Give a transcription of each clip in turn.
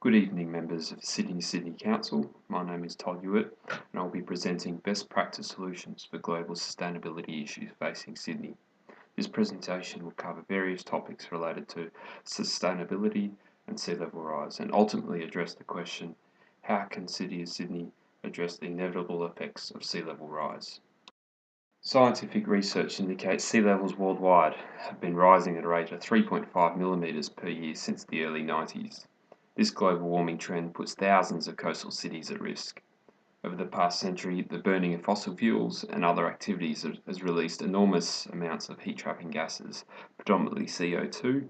Good evening, members of Sydney Council. My name is Todd Ewart, and I'll be presenting best practice solutions for global sustainability issues facing Sydney. This presentation will cover various topics related to sustainability and sea level rise, and ultimately address the question, how can City of Sydney address the inevitable effects of sea level rise? Scientific research indicates sea levels worldwide have been rising at a rate of 3.5 millimetres per year since the early 90s. This global warming trend puts thousands of coastal cities at risk. Over the past century, the burning of fossil fuels and other activities has released enormous amounts of heat-trapping gases, predominantly CO2,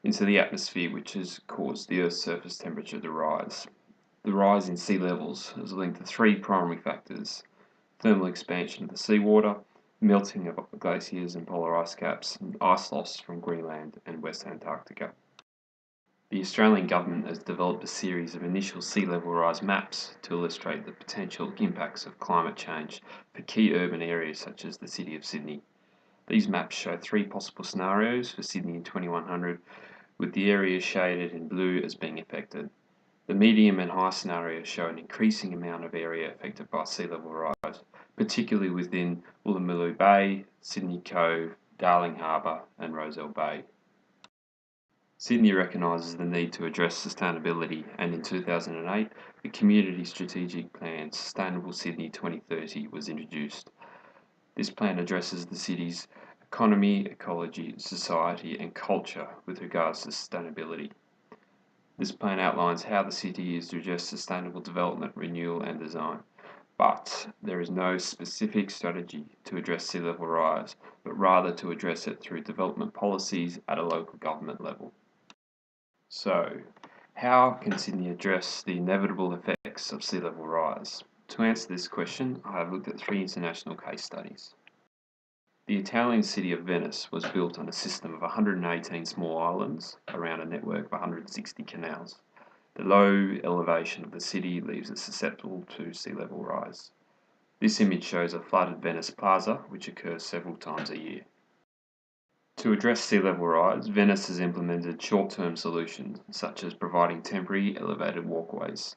into the atmosphere, which has caused the Earth's surface temperature to rise. The rise in sea levels is linked to three primary factors: thermal expansion of the seawater, melting of glaciers and polar ice caps, and ice loss from Greenland and West Antarctica. The Australian Government has developed a series of initial sea level rise maps to illustrate the potential impacts of climate change for key urban areas such as the City of Sydney. These maps show three possible scenarios for Sydney in 2100, with the areas shaded in blue as being affected. The medium and high scenarios show an increasing amount of area affected by sea level rise, particularly within Woolloomooloo Bay, Sydney Cove, Darling Harbour and Rozelle Bay. Sydney recognises the need to address sustainability, and in 2008 the Community Strategic Plan Sustainable Sydney 2030 was introduced. This plan addresses the city's economy, ecology, society and culture with regards to sustainability. This plan outlines how the city is to address sustainable development, renewal and design, but there is no specific strategy to address sea level rise, but rather to address it through development policies at a local government level. So, how can Sydney address the inevitable effects of sea level rise? To answer this question, I have looked at three international case studies. The Italian city of Venice was built on a system of 118 small islands around a network of 160 canals. The low elevation of the city leaves it susceptible to sea level rise. This image shows a flooded Venice plaza, which occurs several times a year. To address sea level rise, Venice has implemented short-term solutions, such as providing temporary elevated walkways.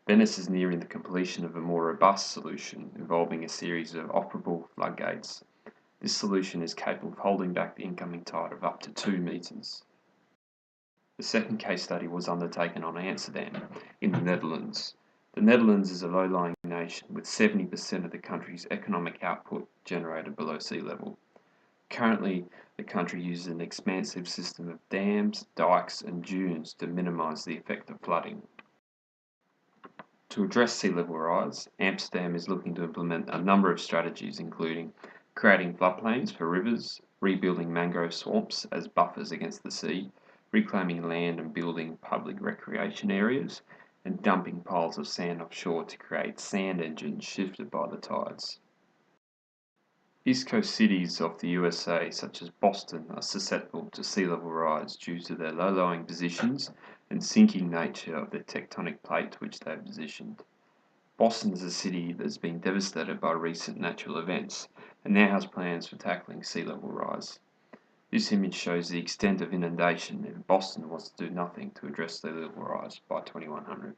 Venice is nearing the completion of a more robust solution involving a series of operable floodgates. This solution is capable of holding back the incoming tide of up to 2 metres. The second case study was undertaken on Amsterdam, in the Netherlands. The Netherlands is a low-lying nation with 70% of the country's economic output generated below sea level. Currently, the country uses an expansive system of dams, dikes and dunes to minimise the effect of flooding. To address sea level rise, Amsterdam is looking to implement a number of strategies, including creating floodplains for rivers, rebuilding mangrove swamps as buffers against the sea, reclaiming land and building public recreation areas, and dumping piles of sand offshore to create sand engines shifted by the tides. East Coast cities of the USA, such as Boston, are susceptible to sea level rise due to their low-lying positions and sinking nature of the tectonic plate which they have positioned. Boston is a city that has been devastated by recent natural events and now has plans for tackling sea level rise. This image shows the extent of inundation if Boston wants to do nothing to address sea level rise by 2100.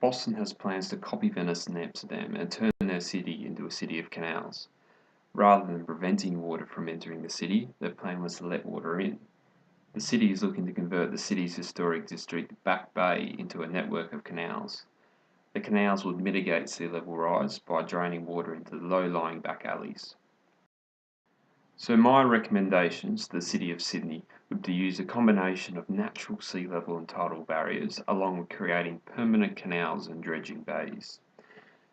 Boston has plans to copy Venice and Amsterdam and turn their city into a city of canals. Rather than preventing water from entering the city, their plan was to let water in. The city is looking to convert the city's historic district, Back Bay, into a network of canals. The canals would mitigate sea level rise by draining water into the low-lying back alleys. So my recommendations to the City of Sydney would be to use a combination of natural sea level and tidal barriers along with creating permanent canals and dredging bays.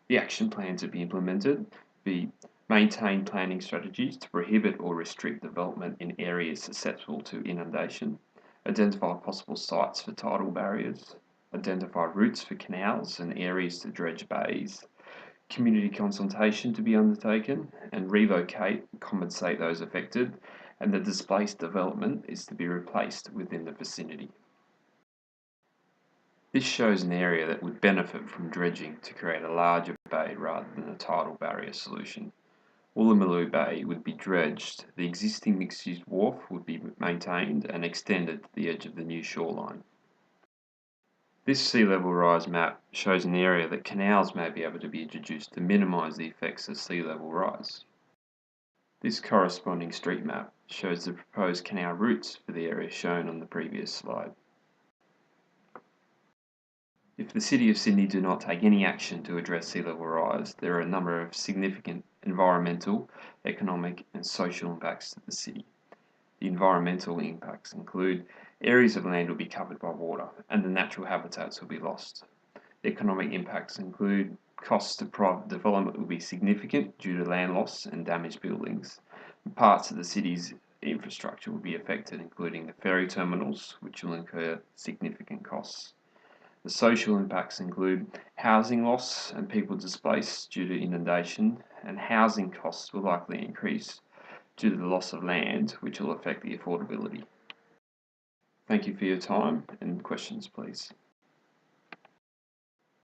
The action plans to be implemented be maintain planning strategies to prohibit or restrict development in areas susceptible to inundation, identify possible sites for tidal barriers, identify routes for canals and areas to dredge bays, community consultation to be undertaken, and relocate and compensate those affected, and the displaced development is to be replaced within the vicinity. This shows an area that would benefit from dredging to create a larger bay rather than a tidal barrier solution. Woolloomooloo Bay would be dredged, the existing mixed-use wharf would be maintained and extended to the edge of the new shoreline. This sea level rise map shows an area that canals may be able to be introduced to minimise the effects of sea level rise. This corresponding street map shows the proposed canal routes for the area shown on the previous slide. If the City of Sydney do not take any action to address sea level rise, there are a number of significant environmental, economic and social impacts to the city. The environmental impacts include areas of land will be covered by water and the natural habitats will be lost. The economic impacts include costs to private development will be significant due to land loss and damaged buildings. Parts of the city's infrastructure will be affected, including the ferry terminals, which will incur significant costs. The social impacts include housing loss and people displaced due to inundation, and housing costs will likely increase due to the loss of land, which will affect the affordability. Thank you for your time, and questions please.